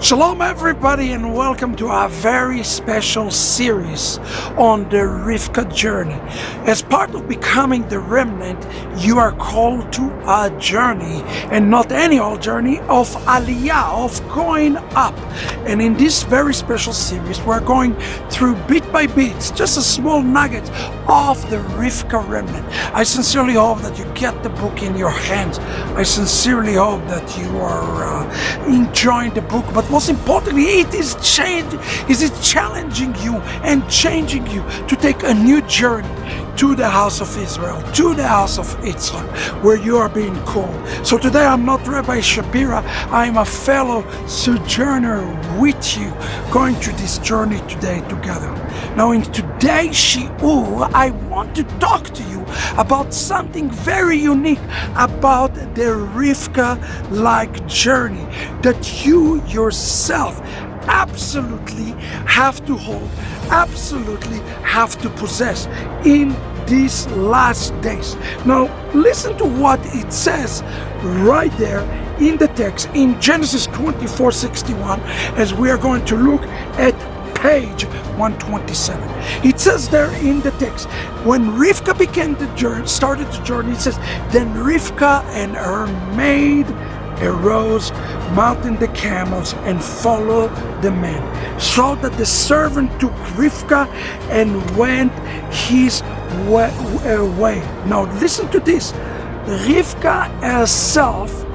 Shalom everybody, and welcome to our very special series on the Rivka journey. As part of becoming the remnant, you are called to a journey, and not any old journey, of aliyah, of going up. And in this very special series, we're going through bit by bit, just a small nugget of the Rivka remnant. I sincerely hope that you get the book in your hands. I sincerely hope that you are enjoying the book, but most importantly, it is challenging you and changing you to take a new journey to the house of Israel, to the house of Itzhak, where you are being called. So today I'm not Rabbi Shapira, I'm a fellow sojourner with you, going through this journey today together. Now in today's shiur, I want to talk to you about something very unique about the Rivka-like journey that you yourself absolutely have to hold, absolutely have to possess in these last days. Now listen to what it says right there in the text in Genesis 24:61, as we are going to look at page 127. It says there in the text, when Rivka started the journey, it says, then Rivka and her maid arose, mounted the camels, and followed the men, so that the servant took Rivka and went his way. Now listen to this. Rivka herself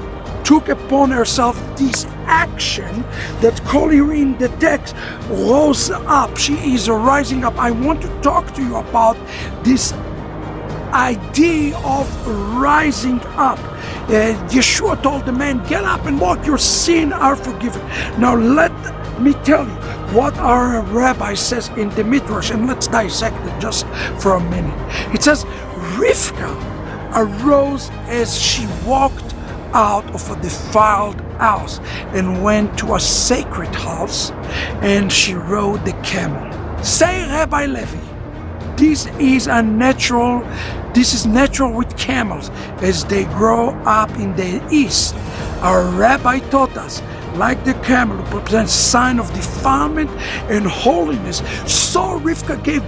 took upon herself this action that called here in the text, rose up. She is rising up. I want to talk to you about this idea of rising up. Yeshua told the man, get up and walk, your sins are forgiven. Now let me tell you what our rabbi says in the Midrash, and let's dissect it just for a minute. It says, Rivka arose as she walked out of a defiled house and went to a sacred house, and she rode the camel. Say, Rabbi Levi, this is natural with camels as they grow up in the east. Our rabbi taught us, like the camel represents sign of defilement and holiness, so Rivka gave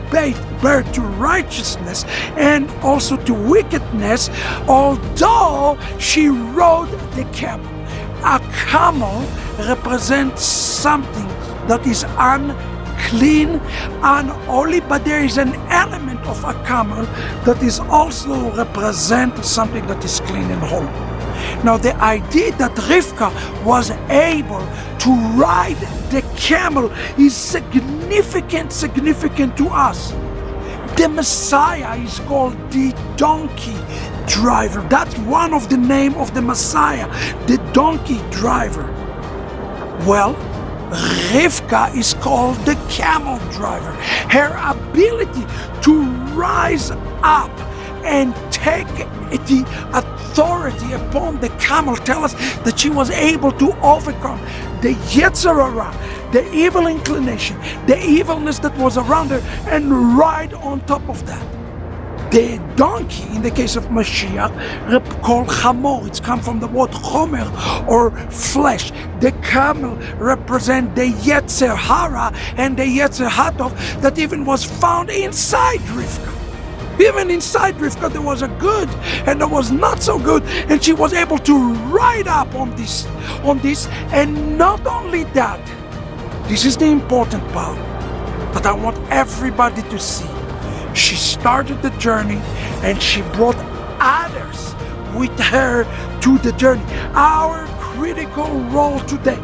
birth to righteousness and also to wickedness, although she rode the camel. A camel represents something that is unclean, unholy, but there is an element of a camel that is also represent something that is clean and holy. Now the idea that Rivka was able to ride the camel is significant to us. The Messiah is called the donkey driver. That's one of the name of the Messiah, the donkey driver. Well, Rivka is called the camel driver. Her ability to rise up and take the authority upon the camel tells us that she was able to overcome the Yetzer Hara, the evil inclination, the evilness that was around her, and ride on top of that. The donkey, in the case of Mashiach, called Chamor, it's come from the word Chomer, or flesh. The camel represent the Yetzer Hara and the Yetzer Hatov that even was found inside Rivka. Even inside Rivka there was a good and there was not so good, and she was able to ride up on this. And not only that, this is the important part that I want everybody to see. She started the journey and she brought others with her to the journey. Our critical role today,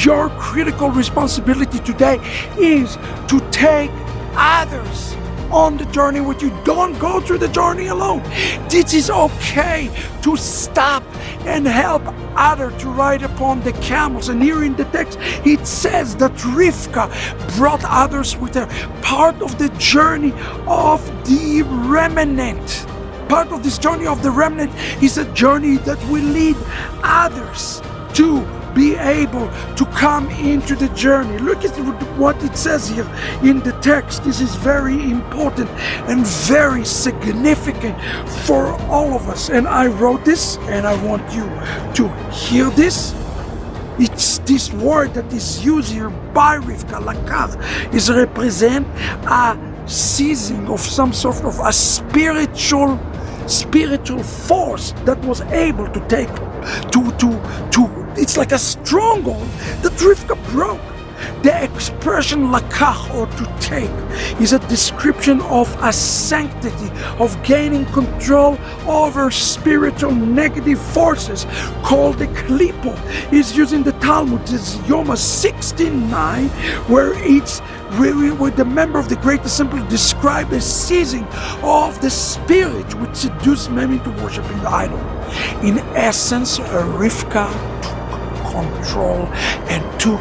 your critical responsibility today, is to take others on the journey with you. Don't go through the journey alone. This is okay to stop and help others to ride upon the camels. And here in the text it says that Rivka brought others with her. Part of the journey of the remnant. Part of this journey of the remnant is a journey that will lead others to be able to come into the journey. Look at what it says here in the text. This is very important and very significant for all of us. And I wrote this and I want you to hear this. It's this word that is used here by Rivka, lakach, is represent a seizing of some sort of a spiritual force that was able to take it's like a stronghold that Rivka broke. The expression lakach, or to take, is a description of a sanctity, of gaining control over spiritual negative forces, called the klipo. Is used in the Talmud, it's Yoma 16:9, where the member of the Great Assembly described the seizing of the spirit which seduced men into worshiping the idol. In essence, Rivka took control and took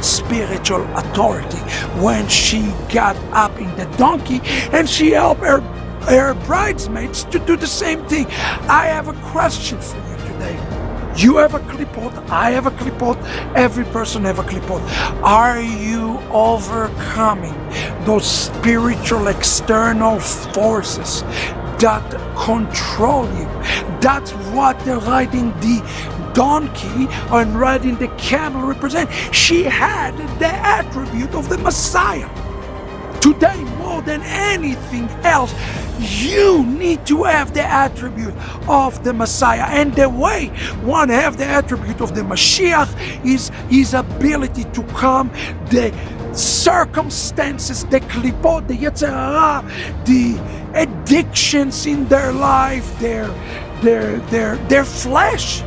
spiritual authority when she got up in the donkey and she helped her bridesmaids to do the same thing. I have a question for you today. You have a klipot, I have a klipot, every person have a klipot. Are you overcoming those spiritual external forces that control you? That's what the riding the donkey and riding the camel represent. She had the attribute of the Messiah. Today, more than anything else, you need to have the attribute of the Messiah. And the way one have the attribute of the Mashiach is his ability to come the circumstances, the klipot, the yetzerah, the addictions in their life, their flesh.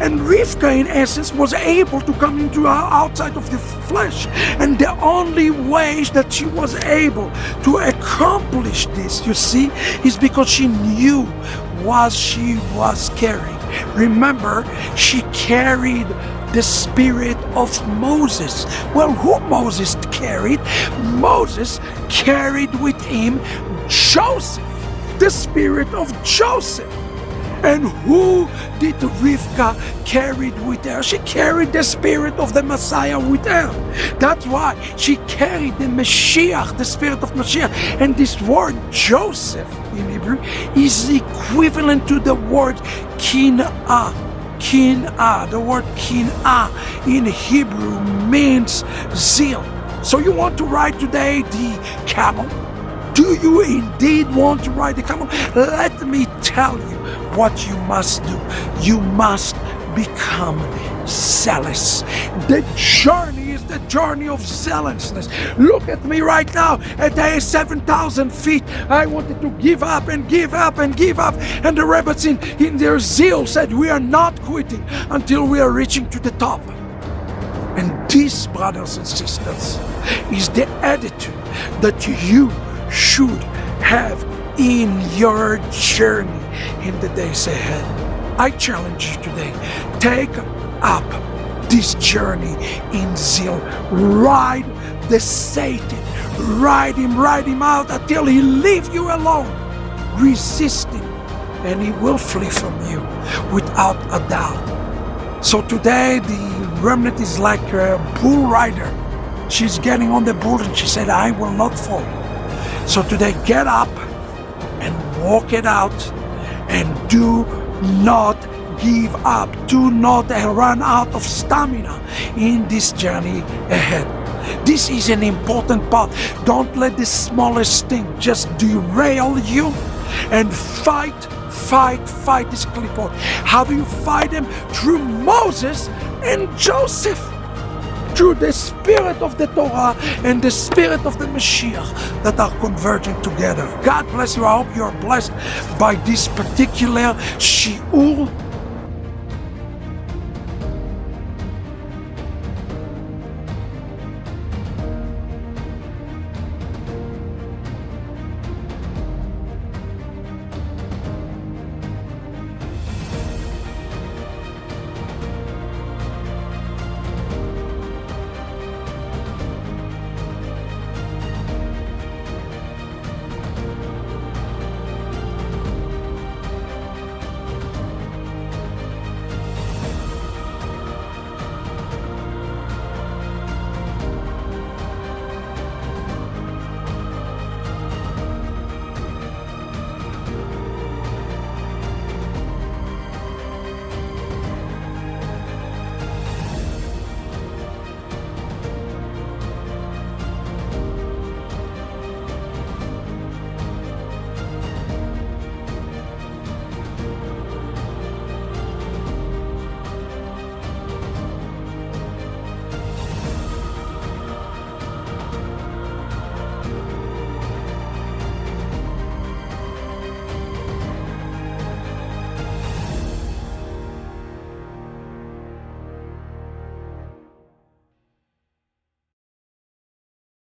And Rivka, in essence, was able to come into outside of the flesh. And the only way that she was able to accomplish this, you see, is because she knew what she was carrying. Remember, she carried the spirit of Moses. Well, who Moses carried? Moses carried with him Joseph, the spirit of Joseph. And who did Rivka carried with her? She carried the spirit of the Messiah with her. That's why she carried the Mashiach, the spirit of Mashiach. And this word Joseph in Hebrew is equivalent to the word kin'ah. Kin'ah. The word kin'ah in Hebrew means zeal. So you want to ride today the camel? Do you indeed want to ride the camel? Let me tell you what you must do. You must become zealous. The journey is the journey of zealousness. Look at me right now at the 7,000 feet. I wanted to give up and give up and give up. And the rabbits in their zeal said, we are not quitting until we are reaching to the top. And this, brothers and sisters, is the attitude that you should have in your journey in the days ahead. I challenge you today, take up this journey in zeal. Ride the Satan, ride him out until he leave you alone. Resist him and he will flee from you without a doubt. So today the remnant is like a bull rider. She's getting on the bull and she said, I will not fall. So today, get up and walk it out and do not give up. Do not run out of stamina in this journey ahead. This is an important part. Don't let the smallest thing just derail you, and fight this klipot. How do you fight them? Through Moses and Joseph. Through the spirit of the Torah and the spirit of the Mashiach that are converging together. God bless you. I hope you are blessed by this particular shiur.